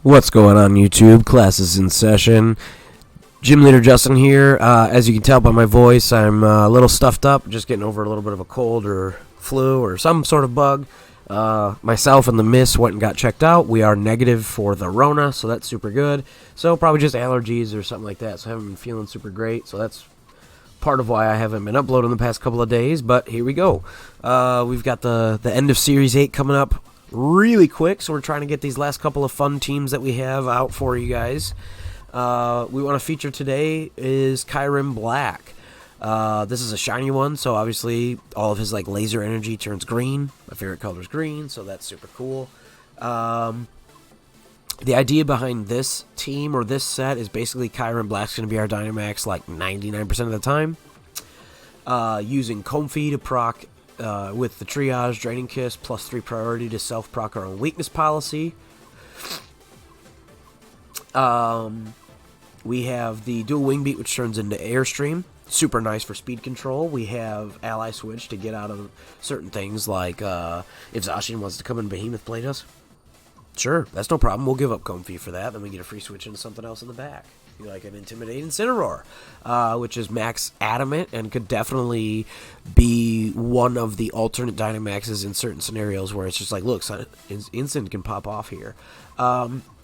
What's going on, YouTube? Class is in session. Gym Leader Justin here. As you can tell by my voice, I'm a little stuffed up, just getting over a little bit of a cold or flu or some sort of bug. Myself and the miss went and got checked out. We are negative for the Rona, so that's super good. So probably just allergies or something like that, so I haven't been feeling super great. So that's part of why I haven't been uploading the past couple of days, but here we go. We've got the end of Series 8 coming up really quick, so we're trying to get these last couple of fun teams that we have out for you guys. We want to feature today is Kyurem Black. This is a shiny one, so obviously all of his laser energy turns green. My favorite color is green, so that's super cool. The idea behind this team or this set is basically Kyurem Black's going to be our Dynamax 99% of the time. Using Comfy to proc with the Triage, Draining Kiss, +3 priority to self-proc our own weakness policy. We have the Dual Wing Beat, which turns into Airstream. Super nice for speed control. We have Ally Switch to get out of certain things, like if Zacian wants to come and Behemoth Blade us. Sure, that's no problem. We'll give up Comfy for that. Then we get a free switch into something else in the back. Like an Intimidate Incineroar, which is max adamant and could definitely be one of the alternate Dynamaxes in certain scenarios where it's just like, look, instant can pop off here.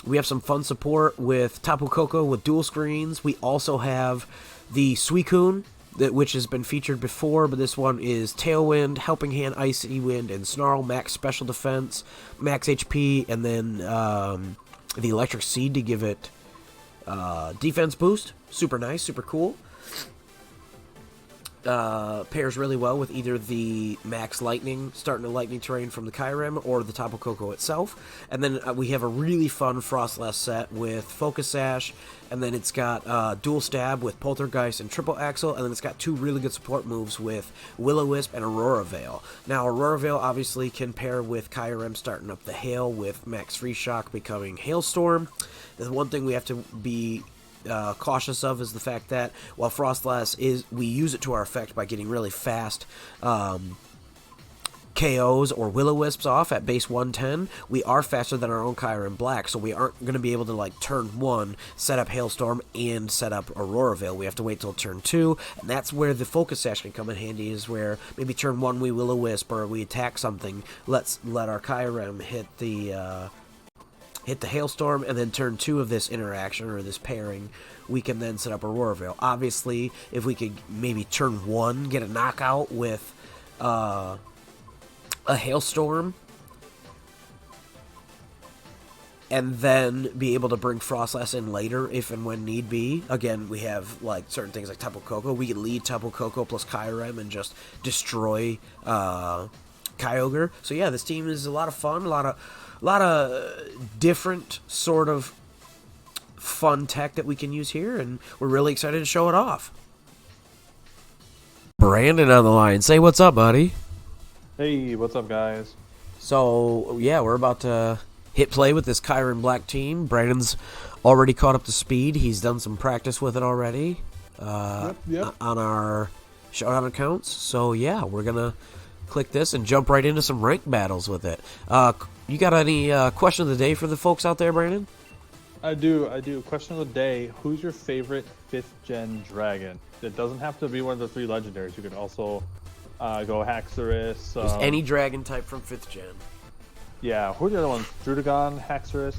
We have some fun support with Tapu Koko with dual screens. We also have the Suicune, which has been featured before, but this one is Tailwind, Helping Hand, Icy Wind, and Snarl, max special defense, max HP, and then the Electric Seed to give it defense boost. Super nice, super cool. Pairs really well with either the max lightning, starting a lightning terrain from the Kyurem, or the Tapu Koko itself. And then we have a really fun Frostlass set with Focus Sash, and then it's got dual stab with Poltergeist and Triple Axle, and then it's got two really good support moves with Will-O-Wisp and Aurora Veil. Now, Aurora Veil obviously can pair with Kyurem starting up the Hail with max free shock becoming Hailstorm. The one thing we have to be cautious of is the fact that while Frostlass we use it to our effect by getting really fast KOs or Will-O-Wisps off at base 110, we are faster than our own Kyurem Black, so we aren't going to be able to turn 1 set up Hailstorm and set up Aurora Veil. We have to wait till turn 2, and that's where the Focus Sash can come in handy, is where maybe turn 1 we Will-O-Wisp or we attack something, let our Kyurem hit the Hailstorm, and then turn 2 of this interaction or this pairing, we can then set up Aurora Veil. Obviously, if we could maybe turn 1, get a knockout with a Hailstorm, and then be able to bring Frostlass in later if and when need be. Again, we have certain things like Tapu Koko. We can lead Tapu Koko plus Kyurem and just destroy Kyogre. So yeah, this team is a lot of fun, a lot of different sort of fun tech that we can use here, and we're really excited to show it off. Brandon on the line. Say what's up, buddy. Hey, what's up, guys? So, yeah, we're about to hit play with this Kyurem Black team. Brandon's already caught up to speed. He's done some practice with it already Yep. on our Showdown accounts. So, yeah, we're going to click this and jump right into some rank battles with it. You got any question of the day for the folks out there, Brandon? I do. Question of the day: who's your favorite 5th gen dragon? It doesn't have to be one of the 3 legendaries. You could also go Haxorus. Just any dragon type from 5th gen. Yeah, who's the other one? Drudagon, Haxorus,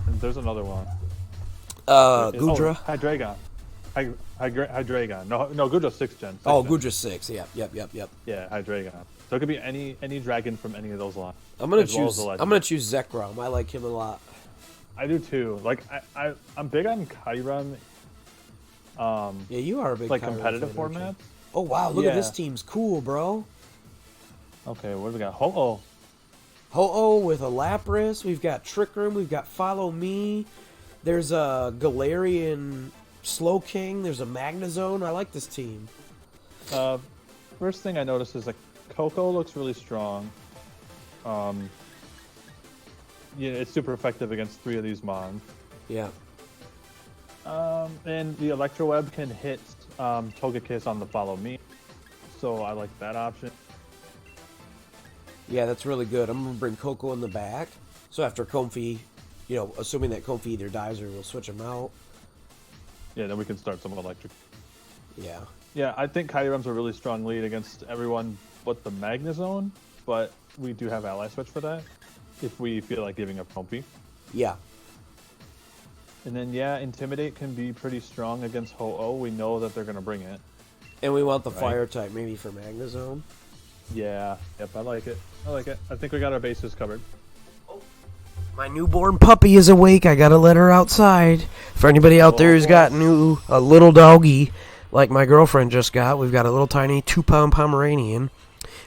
and there's another one. Gudra. Hydreigon. Hydreigon. No, Gudra's 6th gen. Gudra's 6. Yep. Yeah, Hydreigon. So it could be any dragon from any of those lines. I'm gonna choose Zekrom. I like him a lot. I do too. I'm big on Kyurem. Yeah, you are a big Kyurem competitive fan, formats. Oh wow, look at this team's cool, bro. Okay, what do we got? Ho-Oh with a Lapras. We've got Trick Room. We've got Follow Me. There's a Galarian Slowking. There's a Magnezone. I like this team. First thing I noticed is Coco looks really strong. It's super effective against 3 of these mons. Yeah. And the Electroweb can hit Togekiss on the Follow Me, so I like that option. Yeah, that's really good. I'm going to bring Coco in the back. So after Comfy, assuming that Kofi either dies or we'll switch him out. Yeah, then we can start some electric. Yeah. Yeah, I think Kyurem's a really strong lead against everyone but the Magnezone, but we do have ally switch for that if we feel like giving up Kofi. Yeah. And then, yeah, Intimidate can be pretty strong against Ho-Oh. We know that they're going to bring it. And we want the fire type maybe for Magnezone. Yeah. Yep, I like it. I think we got our bases covered. My newborn puppy is awake. I gotta let her outside. For anybody out there who's got a little doggy, like my girlfriend just got, we've got a little tiny 2-pound Pomeranian.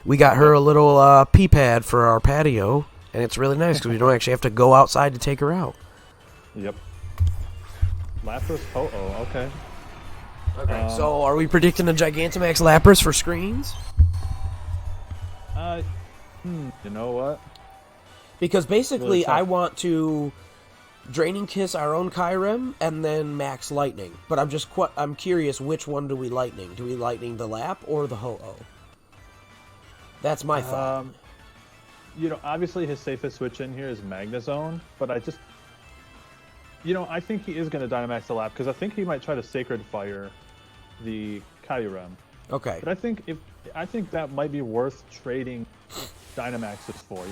We got her a little pee pad for our patio, and it's really nice because we don't actually have to go outside to take her out. Yep. Lapras Ho-Oh, okay. Okay, so are we predicting a Gigantamax Lapras for screens? You know what? Because basically, Really I want to Draining Kiss our own Kyurem and then Max Lightning. But I'm curious, which one do we Lightning? Do we Lightning the Lap or the Ho-Oh? That's my thought. Obviously his safest switch in here is Magnezone, but I just, I think he is going to Dynamax the Lap because I think he might try to Sacred Fire the Kyurem. Okay. But I think that might be worth trading Dynamaxes for,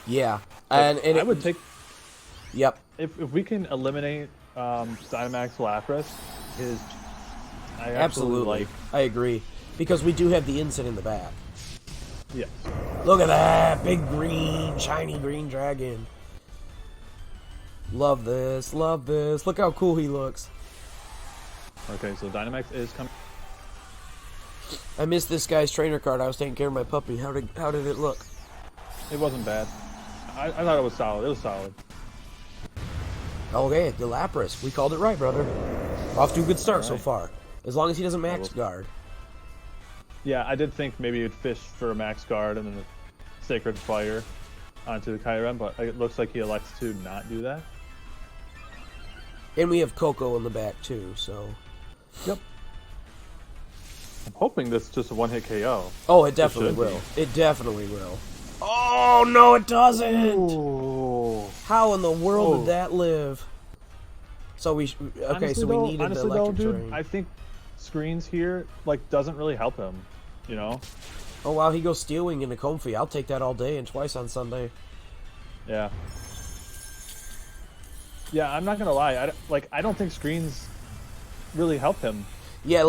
Yeah. And I would take... Yep. If we can eliminate Dynamax Lapras, I absolutely I agree. Because we do have the Incin in the back. Yes. Look at that! Big green, shiny green dragon. Love this, love this. Look how cool he looks. Okay, so Dynamax is coming. I missed this guy's trainer card. I was taking care of my puppy. How did it look? It wasn't bad. I thought it was solid. It was solid. Okay, the Lapras. We called it right, brother. Off to a good start so far. As long as he doesn't max guard. Yeah, I did think maybe he'd fish for a max guard and then a Sacred Fire onto the Kyurem, but it looks like he elects to not do that. And we have Coco in the back too, so. Yep. I'm hoping this is just a one-hit KO. Oh, it definitely will. It definitely will. Oh, no, it doesn't! Ooh. How in the world did that live? So we honestly, we needed the electric terrain. I think screens here doesn't really help him, Oh wow, he goes Steel Wing into Comfy. I'll take that all day and twice on Sunday. Yeah. Yeah, I'm not gonna lie. I don't think screens really help him. Yeah,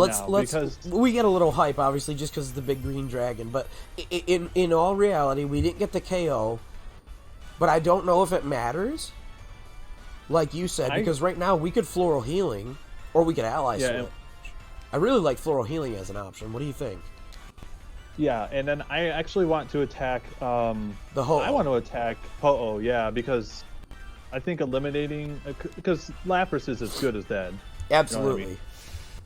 we get a little hype, obviously, just because of the big green dragon. But in all reality, we didn't get the KO. But I don't know if it matters, like you said, because right now we could Floral Healing, or we could Ally Switch. I really like Floral Healing as an option. What do you think? Yeah, and then I actually want to attack the Ho-Oh. I want to attack Ho-Oh, yeah, because I think eliminating because Lapras is as good as dead. Absolutely. You know what I mean?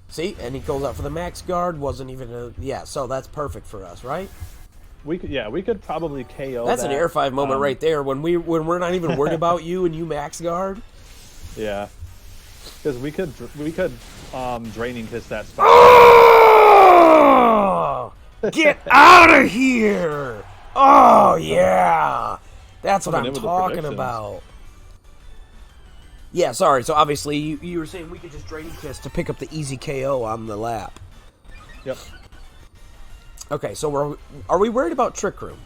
See, and he goes out for the max guard. Wasn't even so that's perfect for us, right? We could probably KO. That's an Air 5 moment right there when we're not even worried about you and you max guard. Yeah, because we could Draining Kiss that spot. Oh! Get out of here! Oh yeah, that's what I'm talking about. Yeah, sorry. So obviously you were saying we could just Draining Kiss to pick up the easy KO on the lap. Yep. Okay, so are we worried about Trick Room?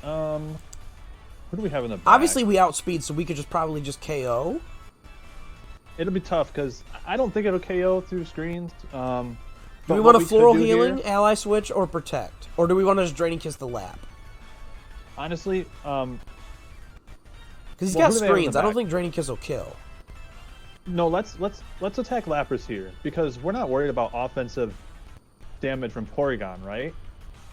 Who do we have in the back? Obviously we outspeed, so we could probably just KO. It'll be tough because I don't think it'll KO through screens. Do we want a Floral Healing, Ally Switch, or Protect? Or do we want to just Draining Kiss the lap? Honestly, because he's got screens. I don't think Draining Kiss will kill. No, let's attack Lapras here because we're not worried about offensive damage from Porygon, right?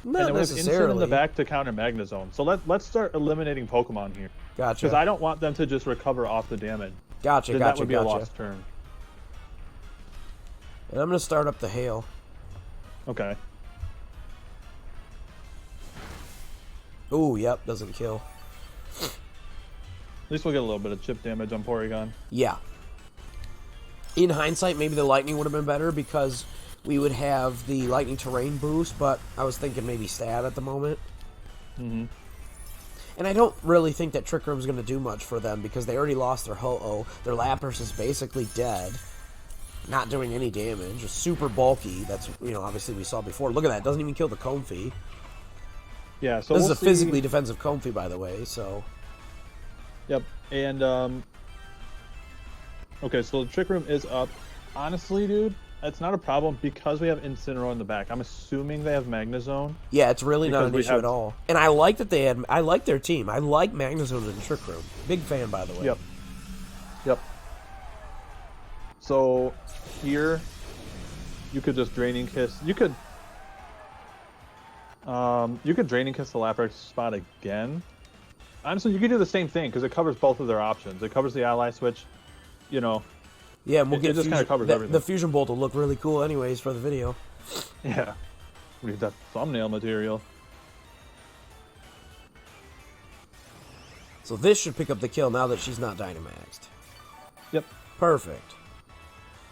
Not and necessarily. We have Incin in the back to counter Magnezone. So let's start eliminating Pokemon here. Gotcha. Because I don't want them to just recover off the damage. Gotcha. Then that would be a lost turn. And I'm gonna start up the Hail. Okay. Ooh, yep, doesn't kill. At least we'll get a little bit of chip damage on Porygon. Yeah. In hindsight, maybe the Lightning would have been better because we would have the Lightning Terrain boost, but I was thinking maybe Stat at the moment. Mm-hmm. And I don't really think that Trick Room's going to do much for them because they already lost their Ho-Oh. Their Lapras is basically dead. Not doing any damage. Just super bulky. That's, obviously we saw before. Look at that. Doesn't even kill the Comfey. Yeah, so this we'll is a physically defensive Comfey, by the way, so... Yep, and, okay, so the Trick Room is up. Honestly, dude, that's not a problem because we have Incineroar in the back. I'm assuming they have Magnezone. Yeah, it's really not an issue at all. And I like that I like their team. I like Magnezone in Trick Room. Big fan, by the way. Yep. So, here, you could just Draining Kiss. You could Draining Kiss the Lapras spot again. Honestly, you could do the same thing because it covers both of their options. It covers the Ally Switch, Yeah, and we'll get it just kind of covers everything. The Fusion Bolt will look really cool anyways for the video. Yeah. Read that thumbnail material. So this should pick up the kill now that she's not Dynamaxed. Yep. Perfect.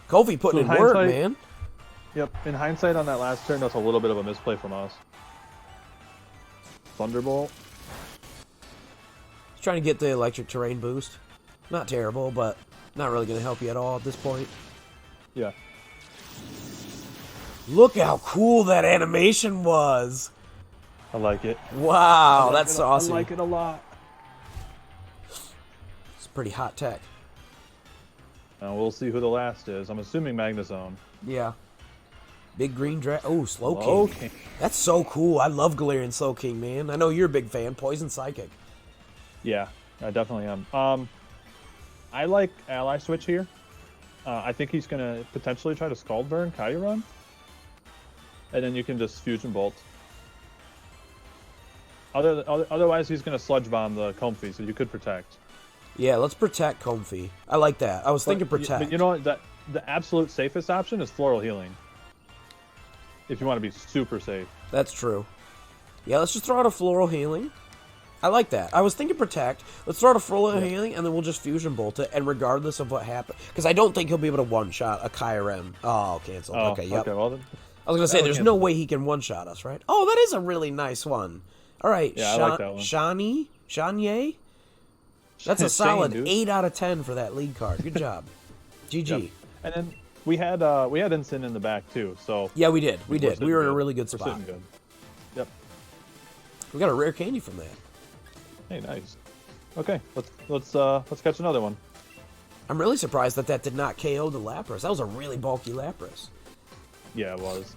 Kofi putting in work, man. Yep. In hindsight on that last turn, that's a little bit of a misplay from us. Thunderbolt. He's trying to get the electric terrain boost. Not terrible, but not really going to help you at all at this point. Yeah. Look how cool that animation was. I like it. Wow, that's saucy. I like it a lot. It's pretty hot tech. We'll see who the last is. I'm assuming Magnezone. Yeah. Big green dragon. Oh, Slowking. That's so cool. I love Galarian Slowking, man. I know you're a big fan. Poison Psychic. Yeah, I definitely am. I like Ally Switch here. I think he's going to potentially try to Scald Burn Kyurem. And then you can just Fusion Bolt. Otherwise, he's going to Sludge Bomb the Comfey, so you could Protect. Yeah, let's Protect Comfey. I like that. I was thinking Protect. But you know what? The absolute safest option is Floral Healing. If you want to be super safe. That's true. Yeah, let's just throw out a Floral Healing. I like that. I was thinking Protect. Let's throw out a Floral Healing, and then we'll just Fusion Bolt it, and regardless of what happens... Because I don't think he'll be able to one-shot a Kyurem. Oh, cancel. Oh, okay, yep. Okay, well then, I was going to say, there's no way he can one-shot us, right? Oh, that is a really nice one. All right, yeah, I like that one. Shanye? That's a solid 8 out of 10 for that lead card. Good job. GG. Yep. And then we had Incin in the back too. So yeah, we did. We were in a really good We're spot. sitting good. Yep. We got a rare candy from that. Hey, nice. Okay, let's catch another one. I'm really surprised that did not KO the Lapras. That was a really bulky Lapras. Yeah, it was.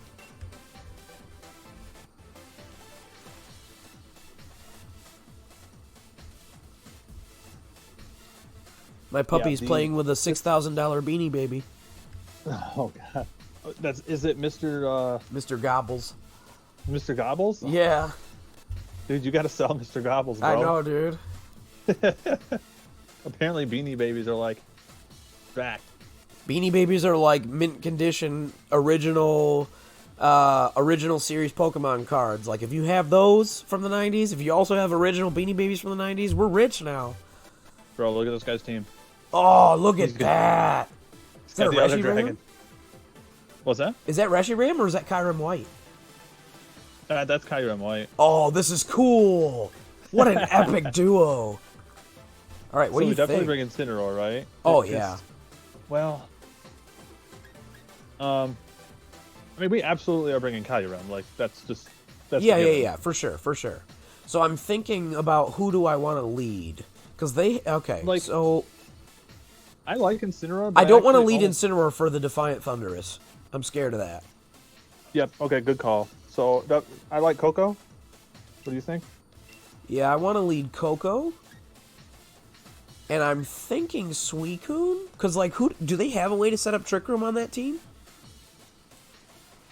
My puppy's playing with a $6,000 Beanie Baby. Oh god, is it Mr. Gobbles? Mr. Gobbles? Yeah. Dude, you gotta sell Mr. Gobbles, bro. I know, dude. Apparently, Beanie Babies are like back. Beanie Babies are like mint condition original series Pokemon cards. Like if you have those from the 90s, if you also have original Beanie Babies from the 90s, we're rich now. Bro, look at this guy's team. Oh, look at that. Is that a the other Reshiram? dragon. What's that? Is that Reshiram or is that Kyurem White? That's Kyurem White. Oh, this is cool. What an epic duo. All right, what do you we definitely think? bring Incineroar, right? Oh, yeah. Well, I mean, we absolutely are bringing Kyurem. Like, that's Yeah, for sure. So I'm thinking about who do I want to lead. Because so... I like Incineroar, I don't want to lead Incineroar for the Defiant Thunderous. I'm scared of that. Yep, okay, good call. So, I like Coco. What do you think? Yeah, I want to lead Coco. And I'm thinking Suicune. Because, do they have a way to set up Trick Room on that team?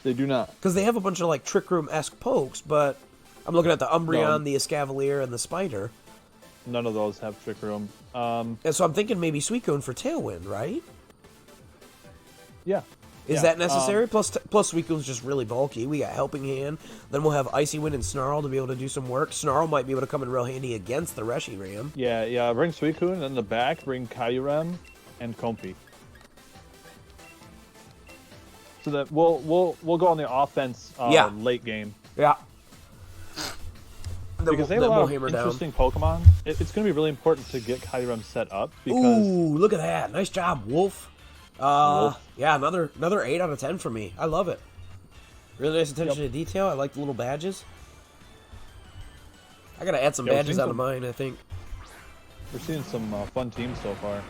They do not. Because they have a bunch of, Trick Room-esque pokes, but I'm looking at the Umbreon, the Escavalier, and the Spider. None of those have Trick Room. And so I'm thinking maybe Suicune for Tailwind, right? Yeah. Is that necessary? Plus Suicune's just really bulky. We got Helping Hand. Then we'll have Icy Wind and Snarl to be able to do some work. Snarl might be able to come in real handy against the Reshiram. Yeah. Bring Suicune, and in the back, bring Kyurem and Comfey. So that we'll go on the offense late game. Yeah. because they have a lot of interesting Pokemon. It's going to be really important to get Kyurem set up because. Ooh, look at that! Nice job, Wolf. Wolf. Yeah, another 8 out of 10 for me. I love it. Really nice attention to detail. I like the little badges. I gotta add some badges out of mine, I think. We're seeing some fun teams so far.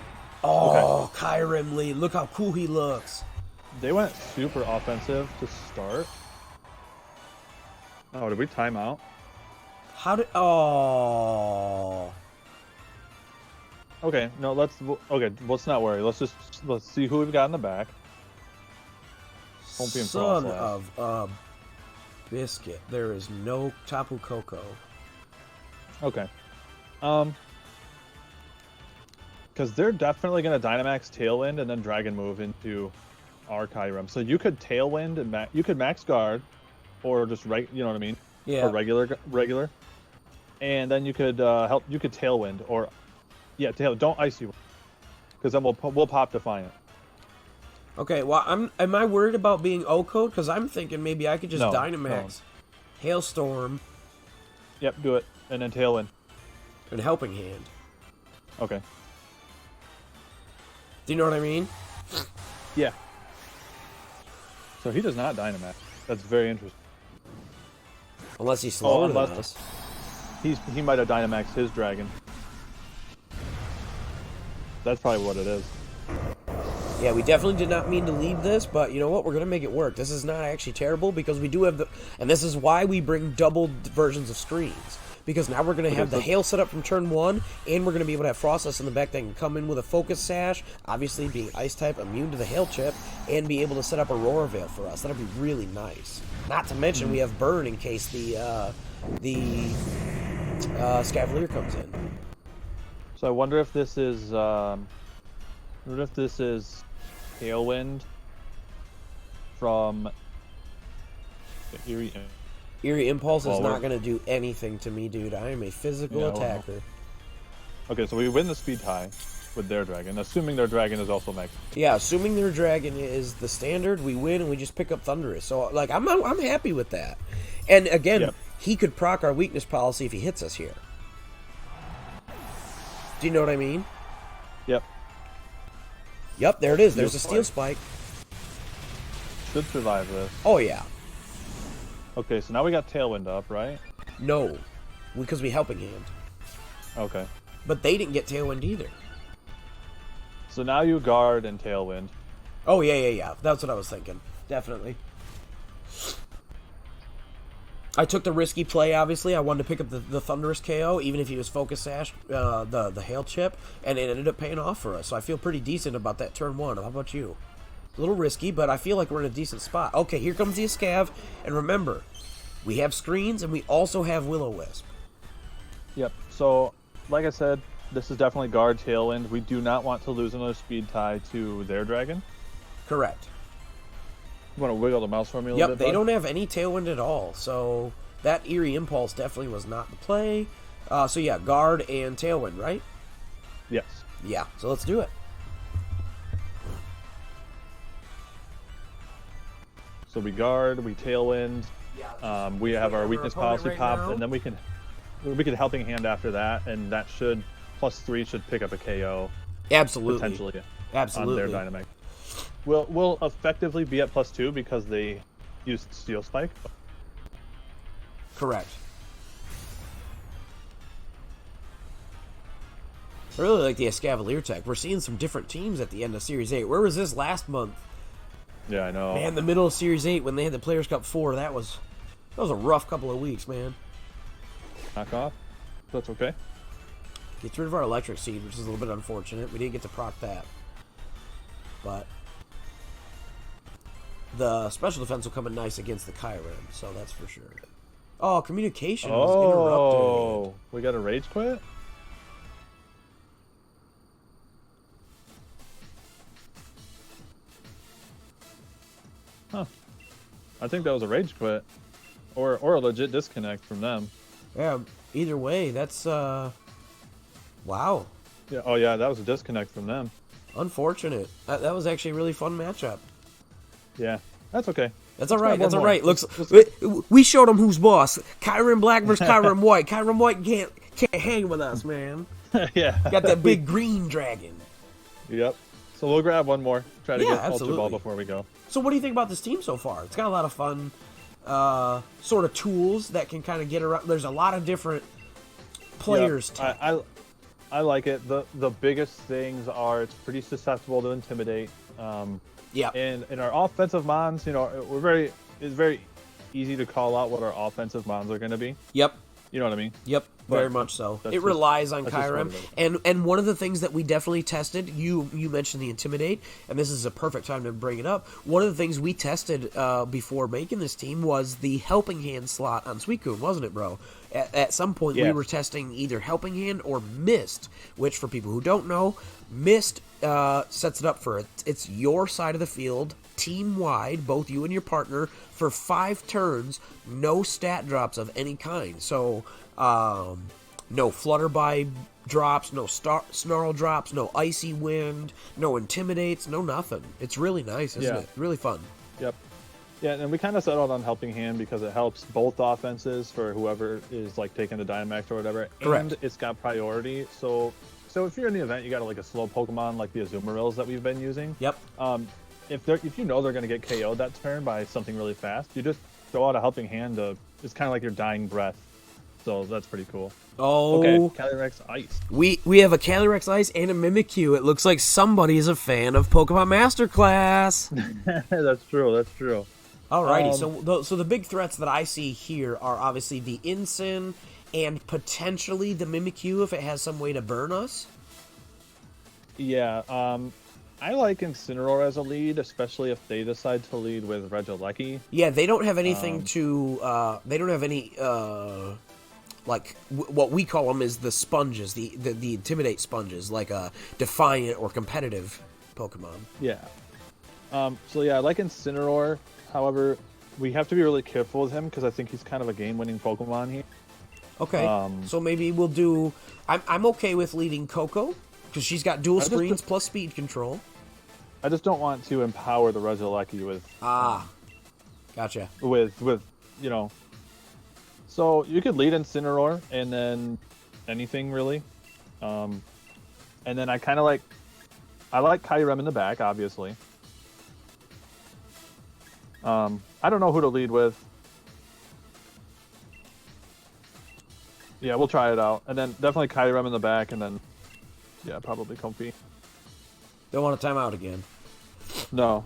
Oh, okay. Kyurem Lee. Look how cool he looks. They went super offensive to start. Oh, did we time out? How did... Oh... Okay, no, let's not worry. Let's see who we've got in the back. Son of a biscuit. There is no Tapu Koko. Okay. Because they're definitely going to Dynamax Tailwind and then Dragon Move into our Kyurem. So you could Tailwind and you could Max Guard, or just you know what I mean? Yeah. Or regular. And then you could Tailwind or Tailwind. Don't Ice you, because then we'll pop Defiant. Okay. Well, am I worried about being O-code? Because I'm thinking maybe I could just Dynamax, Hailstorm. Yep, do it, and then Tailwind. And Helping Hand. Okay. Do you know what I mean? Yeah. So he does not Dynamax. That's very interesting. Unless he's slower than us. He might have Dynamaxed his dragon. That's probably what it is. Yeah, we definitely did not mean to leave this, but you know what? We're going to make it work. This is not actually terrible because we do have the... And this is why we bring double versions of screens. Because now we're going to have the Hail set up from turn 1, and we're going to be able to have Frostless in the back that can come in with a Focus Sash, obviously being Ice-type, immune to the Hail Chip, and be able to set up Aurora Veil for us. That'll be really nice. Not to mention we have Burn in case the Scavalier comes in. So I wonder if this is... Tailwind from the Eerie Impulse is not going to do anything to me, dude. I am a physical attacker. Okay, so we win the speed tie with their dragon, assuming their dragon is also max. Yeah, assuming their dragon is the standard, we win and we just pick up Thundurus. So, like, I'm happy with that. And again, he could proc our weakness policy if he hits us here. Do you know what I mean? Yep. Yep, there it is. There's a Steel Spike. Should survive this. Oh, yeah. Okay, so now we got Tailwind up, right? No, because we Helping Hand. Okay. But they didn't get Tailwind either. So now you Guard and Tailwind. Oh, yeah. That's what I was thinking. Definitely. I took the risky play, obviously. I wanted to pick up the Thunderous KO, even if he was Focus Sash, the Hail Chip, and it ended up paying off for us. So I feel pretty decent about that turn 1. How about you? A little risky, but I feel like we're in a decent spot. Okay, here comes the Escav, and remember, we have screens, and we also have Will-O-Wisp. Yep, so, like I said, this is definitely Guard Tailwind. We do not want to lose another speed tie to their dragon. Correct. You want to wiggle the mouse for me a little bit? Yep, they don't have any Tailwind at all, so that Eerie Impulse definitely was not the play. So yeah, Guard and Tailwind, right? Yes. Yeah, so let's do it. So we Guard, we Tailwind, we have our weakness policy popped, and then we can Helping Hand after that, and that should +3 should pick up a KO. Absolutely. Potentially. Absolutely. On their Dynamax. We'll effectively be at +2 because they used Steel Spike. Correct. I really like the Escavalier tech. We're seeing some different teams at the end of Series 8. Where was this last month? Yeah, I know. Man, the middle of Series 8 when they had the Players' Cup 4, that was a rough couple of weeks, man. Knock off. That's okay. Gets rid of our Electric Seed, which is a little bit unfortunate. We didn't get to proc that. But the special defense will come in nice against the Kyurem, so that's for sure. Oh, communication was interrupted. Oh, we got a Rage Quit? Huh. I think that was a Rage Quit. Or a legit disconnect from them. Yeah, either way, that's, wow. Yeah. Oh, yeah, that was a disconnect from them. Unfortunate. That was actually a really fun matchup. Yeah, that's okay. That's all right. grab That's one all more. right. Looks. We showed him who's boss. Kyurem Black versus Kyurem White. Kyurem White can't hang with us, man. Yeah. Got that big green dragon. Yep. So we'll grab one more. Try to Yeah, get Ultra absolutely. Ball before we go. So what do you think about this team so far? It's got a lot of fun sort of tools that can kind of get around. There's a lot of different players. Yep. I like it. The biggest things are it's pretty susceptible to intimidate. Yeah. And in our offensive mons, you know, it's very easy to call out what our offensive mons are going to be. Yep. You know what I mean? Yep, But very much so. It just- relies on that's just Kyurem, one of and one of the things that we definitely tested. You mentioned the intimidate, and this is a perfect time to bring it up. One of the things we tested before making this team was the helping hand slot on Suicune, wasn't it, bro? At some point, we Yes. were testing either helping hand or mist, which for people who don't know, mist sets it up for it's your side of the field. Team wide, both you and your partner, for 5 turns, no stat drops of any kind. So, no Flutterby drops, no Snarl drops, no Icy Wind, no Intimidates, no nothing. It's really nice, isn't Yeah. it? Really fun. Yep. Yeah, and we kind of settled on Helping Hand because it helps both offenses for whoever is like taking the Dynamax or whatever. Correct. And it's got priority. So if you're in the event, you got like a slow Pokemon like the Azumarils that we've been using. Yep. If you know they're going to get KO'd that turn by something really fast, you just throw out a Helping Hand. It's kind of like your dying breath. So that's pretty cool. Oh, Okay, Calyrex Ice. we have a Calyrex Ice and a Mimikyu. It looks like somebody's a fan of Pokemon Masterclass. That's true. That's true. Alrighty, so the big threats that I see here are obviously the Incin and potentially the Mimikyu if it has some way to burn us. Yeah, I like Incineroar as a lead, especially if they decide to lead with Regieleki. Yeah, they don't have anything they don't have any what we call them is the sponges, the intimidate sponges, like a defiant or competitive Pokemon. Yeah. So yeah, I like Incineroar. However, we have to be really careful with him because I think he's kind of a game-winning Pokemon here. Okay, so maybe we'll do. I'm okay with leading Coco because she's got dual screens plus speed control. I just don't want to empower the Regieleki with Gotcha. with you know. So you could lead Incineroar and then anything really, and then I like Kyurem in the back, obviously. I don't know who to lead with. Yeah, we'll try it out, and then definitely Kyurem in the back, and then yeah, probably Comfy. Don't want to time out again. No.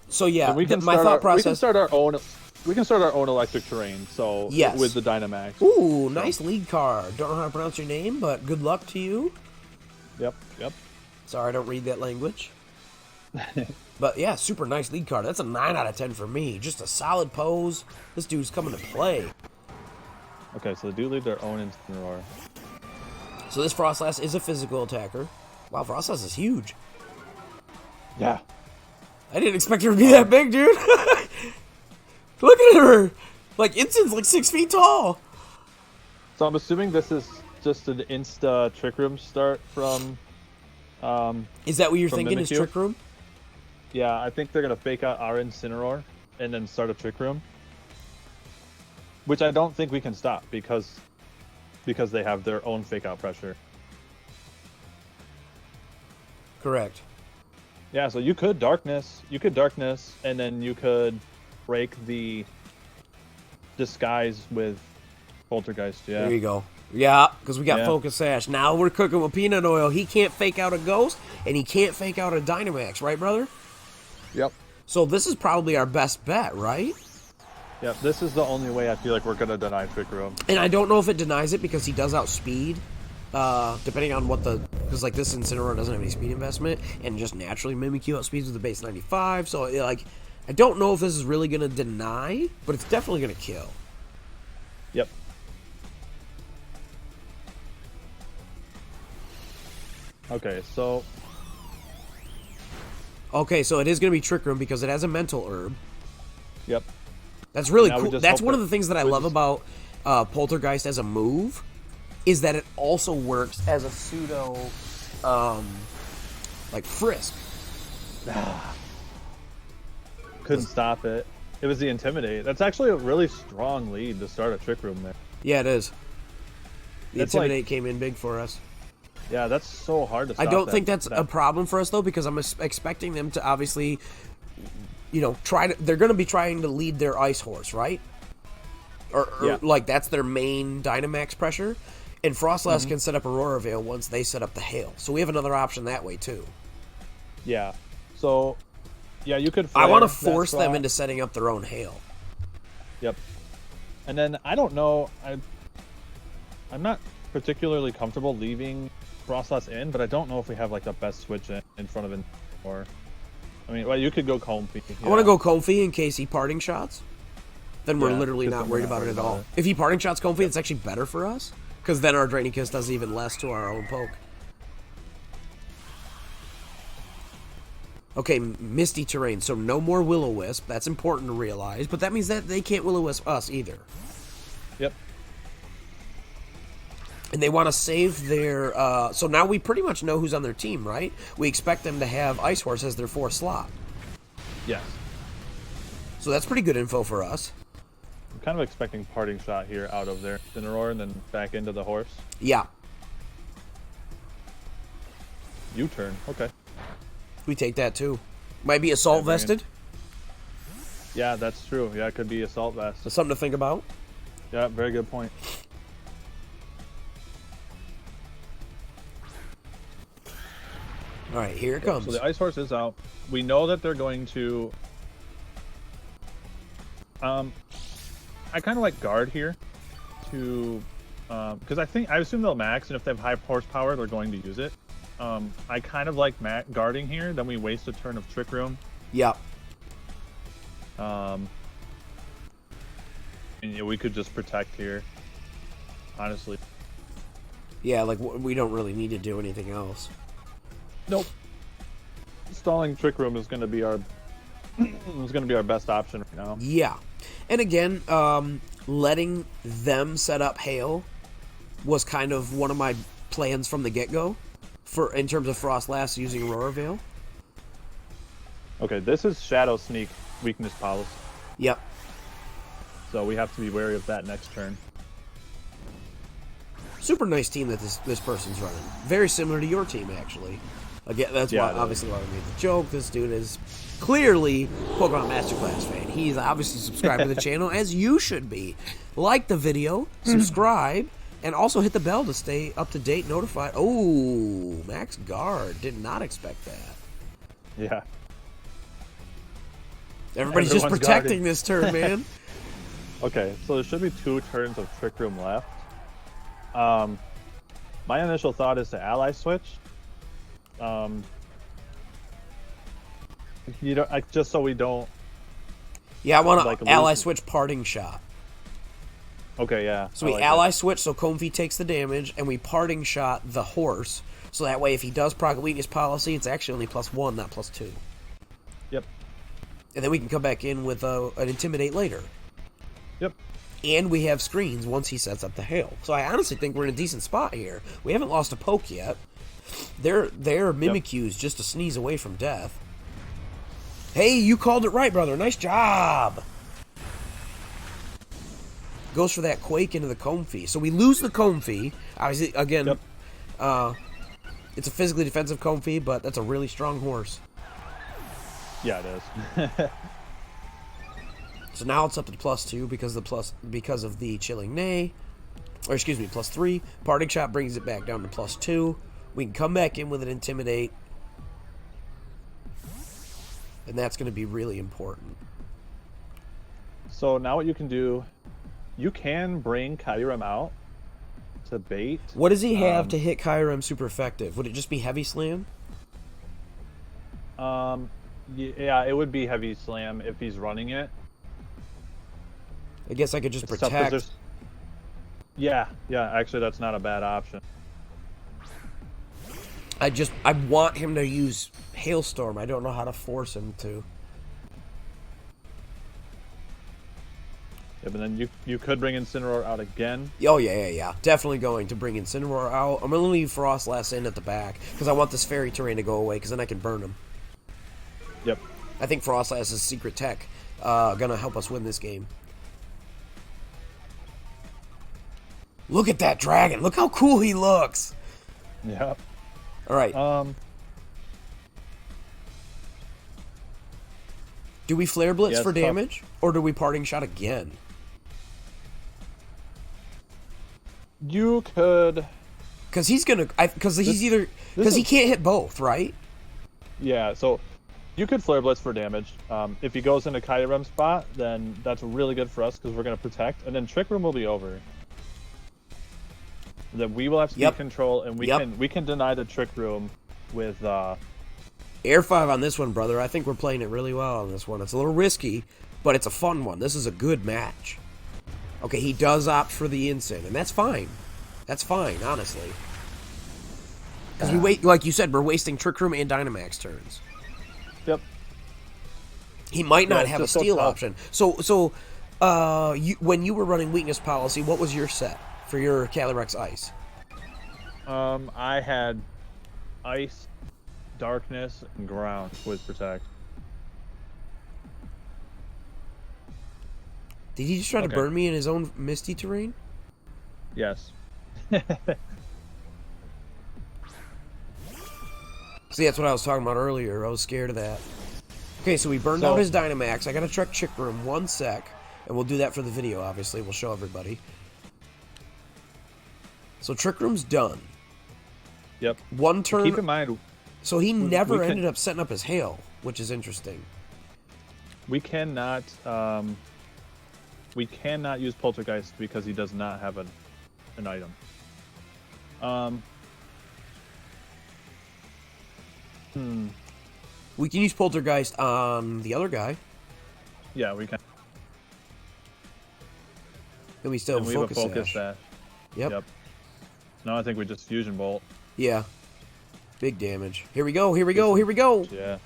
So yeah, And we can my thought process. We can start our own. We can start our own electric terrain. So Yes. with the Dynamax. Ooh, nice lead card. Don't know how to pronounce your name, but good luck to you. Yep. Sorry, I don't read that language. But yeah, super nice lead card. That's a 9 out of 10 for me. Just a solid pose. This dude's coming to play. Okay, so they do lead their own Incineroar. So this Frostlass is a physical attacker. Wow, Frostlass is huge. Yeah. I didn't expect her to be that big, dude. Look at her. Like, Incin's like 6 feet tall. So I'm assuming this is just an insta Trick Room start from. Is that what you're From thinking? Is Mimikyu? Trick Room? Yeah, I think they're gonna fake out our Incineroar and then start a Trick Room, which I don't think we can stop because they have their own fake out pressure. Correct. Yeah, so you could darkness, and then you could break the disguise with Poltergeist. Yeah. There you go. Yeah, because we got Yeah. Focus Sash. Now we're cooking with peanut oil. He can't fake out a Ghost, and he can't fake out a Dynamax, right, brother? Yep. So this is probably our best bet, right? Yep. This is the only way I feel like we're gonna deny Trick Room. And I don't know if it denies it because he does outspeed, depending on what the... Because, like, this Incineroar doesn't have any speed investment, and just naturally Mimikyu outspeeds with the base 95, so, like, I don't know if this is really going to deny, but it's definitely going to kill. Yep. Okay, so Okay, so it is going to be Trick Room because it has a Mental Herb. yep. That's really Now we cool. just That's hope one that- of the things that I we love just- about Poltergeist as a move, is that it also works as a pseudo, like Frisk. Couldn't stop it. It was the Intimidate. That's actually a really strong lead to start a Trick Room there. Yeah, it is. The It's Intimidate came in big for us. Yeah, that's so hard to stop. I don't think that's a problem for us, though, because I'm expecting them to obviously, they're going to be trying to lead their Ice Horse, right? Or like, that's their main Dynamax pressure. And Frostlass can set up Aurora Veil once they set up the Hail. So we have another option that way, too. Yeah. So, yeah, you could... I want to force them into setting up their own Hail. Yep. And then, I don't know, I'm not particularly comfortable leaving Frostlass in, but I don't know if we have like the best switch in front of him. Or, I mean, well, you could go Comfy. I want to go Comfy in case he parting shots. Then we're literally not worried about it at all. If he parting shots Comfy, it's actually better for us, because then our Draining Kiss does even less to our own poke. Okay, Misty Terrain, so no more Will-O-Wisp. That's important to realize, but that means that they can't Will-O-Wisp us either. Yep. And they want to save their... so now we pretty much know who's on their team, right? We expect them to have Ice Horse as their 4th slot. Yes. So that's pretty good info for us. I'm kind of expecting Parting Shot here out of their Incineroar and then back into the horse. Yeah. U-turn. Okay. We take that too. Might be Assault Vested. Yeah, that's true. Yeah, it could be Assault Vest. That's something to think about. Yeah, very good point. All right, here it comes. So the Ice Horse is out. We know that they're going to... I kind of like Guard here to... because I assume they'll max, and if they have high horsepower, they're going to use it. I kind of like guarding here, then we waste a turn of Trick Room. Yeah. And we could just protect here, honestly. Yeah, like, we don't really need to do anything else. Nope. Stalling Trick Room is going to be our best option right now. Yeah. And again, letting them set up Hail was kind of one of my plans from the get-go in terms of Frostlass using Aurora Veil. Okay, this is Shadow Sneak weakness policy. Yep. So we have to be wary of that next turn. Super nice team that this person's running. Very similar to your team, actually. Again, that's obviously why I made the joke. This dude is clearly Pokemon Masterclass fan. He's obviously subscribed to the channel, as you should be. Like the video, subscribe, and also hit the bell to stay up to date, notified. Oh, Max Guard. Did not expect that. Yeah. Everybody's just protecting this turn, man. Okay, so there should be 2 turns of Trick Room left. My initial thought is to ally switch. Just so we don't. Yeah, I want to ally switch Parting Shot. Okay, yeah. So we ally switch, so Comfy takes the damage, and we Parting Shot the horse. So that way, if he does proc weakness policy, it's actually only +1, not +2. Yep. And then we can come back in with an Intimidate later. Yep. And we have screens once he sets up the Hail. So I honestly think we're in a decent spot here. We haven't lost a poke yet. Their Mimikyu's just a sneeze away from death. Hey, you called it right, brother. Nice job. Goes for that Quake into the Comfy. So we lose the Comfy. Obviously, again, it's a physically defensive Comfy, but that's a really strong horse. Yeah, it is. So now it's up to +2 because of the Chilling Neigh. Or excuse me, +3. Parting Shot brings it back down to +2. We can come back in with an Intimidate. And that's going to be really important. So now what you can do, you can bring Kyurem out to bait. What does he have to hit Kyurem super effective? Would it just be Heavy Slam? Yeah, it would be Heavy Slam if he's running it. I guess I could just protect. Yeah, actually that's not a bad option. I want him to use Hailstorm. I don't know how to force him to. Yeah, but then you could bring Incineroar out again. Oh, yeah. Definitely going to bring Incineroar out. I'm going to leave Frostlass in at the back because I want this Fairy Terrain to go away because then I can burn him. Yep. I think Frostlass's secret tech gonna help us win this game. Look at that dragon. Look how cool he looks. Yeah. All right. Do we Flare Blitz for damage, or do we Parting Shot again? You could, because he's gonna, because he can't hit both, right? Yeah. So you could Flare Blitz for damage. If he goes into Kyurem spot, then that's really good for us because we're gonna protect, and then Trick Room will be over. Then we will have speed control, and we can deny the Trick Room with. Air 5 on this one, brother. I think we're playing it really well on this one. It's a little risky, but it's a fun one. This is a good match. Okay, he does opt for the Ensign, and that's fine. That's fine, honestly. Because we wait, like you said, we're wasting Trick Room and Dynamax turns. Yep. He might not have a steal option. So, when you were running Weakness Policy, what was your set for your Calyrex Ice? I had Ice, Darkness, and Ground with Protect. Did he just try to burn me in his own Misty Terrain? Yes. See, that's what I was talking about earlier. I was scared of that. Okay, so we burned out his Dynamax. I gotta check Trick Room 1 sec, and we'll do that for the video, obviously. We'll show everybody. So Trick Room's done. Yep. One turn. Keep in mind... So he never ended up setting up his Hail, which is interesting. We cannot use Poltergeist because he does not have an item. We can use Poltergeist on the other guy. Yeah, we can. And we still have Focus Sash. Yep. No, I think we just Fusion Bolt. Yeah. Big damage. Here we go, here we go, here we go! Yeah.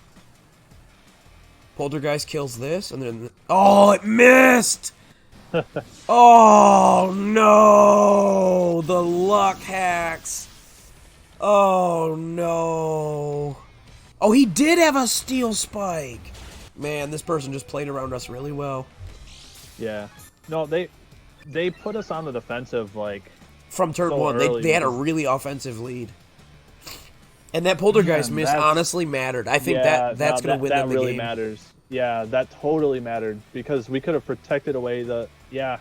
Poltergeist kills this, and then... Oh, it missed! Oh, no! The luck hacks! Oh, no! Oh, he did have a Steel Spike! Man, this person just played around us really well. Yeah. No, they put us on the defensive, like... From turn one, they had a really offensive lead. And that Poltergeist miss honestly mattered. I think that's going to win them the game. That really matters. Yeah, that totally mattered. Because we could have protected away the... Yeah.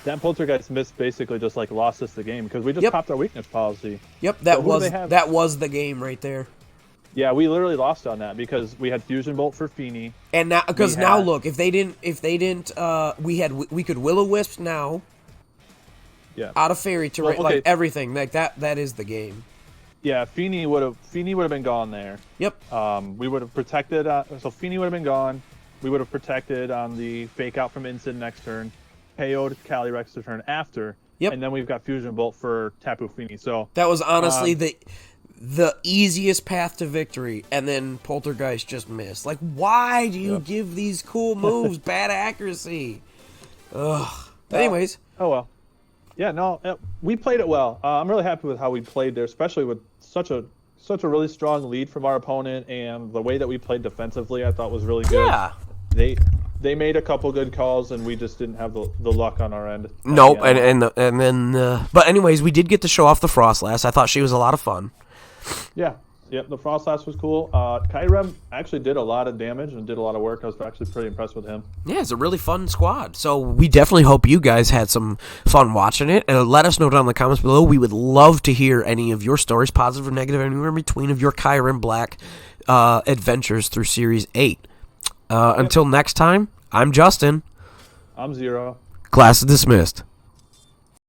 That Poltergeist miss basically just like lost us the game. Because we just popped our Weakness Policy. Yep, that was the game right there. Yeah, we literally lost on that because we had Fusion Bolt for Feeny. And now, because now look, if they didn't, we could Will-O-Wisp now. Yeah. Out of Fairy Terrain, like everything, like that is the game. Yeah, Feeny would have been gone there. Yep. We would have protected. So Feeny would have been gone. We would have protected on the Fake Out from Ensign next turn, KO'd Calyrex the turn after. Yep. And then we've got Fusion Bolt for Tapu Fini. So that was honestly the easiest path to victory, and then Poltergeist just missed. Like, why do you give these cool moves bad accuracy? Ugh. Anyways. Oh well. Yeah, no, we played it well. I'm really happy with how we played there, especially with such a really strong lead from our opponent, and the way that we played defensively, I thought was really good. Yeah. They made a couple good calls, and we just didn't have the luck on our end. Nope, but anyways, we did get to show off the Frostlass. I thought she was a lot of fun. Yeah. Yep, the Frostlass was cool. Kyurem actually did a lot of damage and did a lot of work. I was actually pretty impressed with him. Yeah, it's a really fun squad. So we definitely hope you guys had some fun watching it. And let us know down in the comments below. We would love to hear any of your stories, positive or negative, anywhere in between, of your Kyurem Black adventures through Series 8. Until next time, I'm Justin. I'm Zero. Class is dismissed.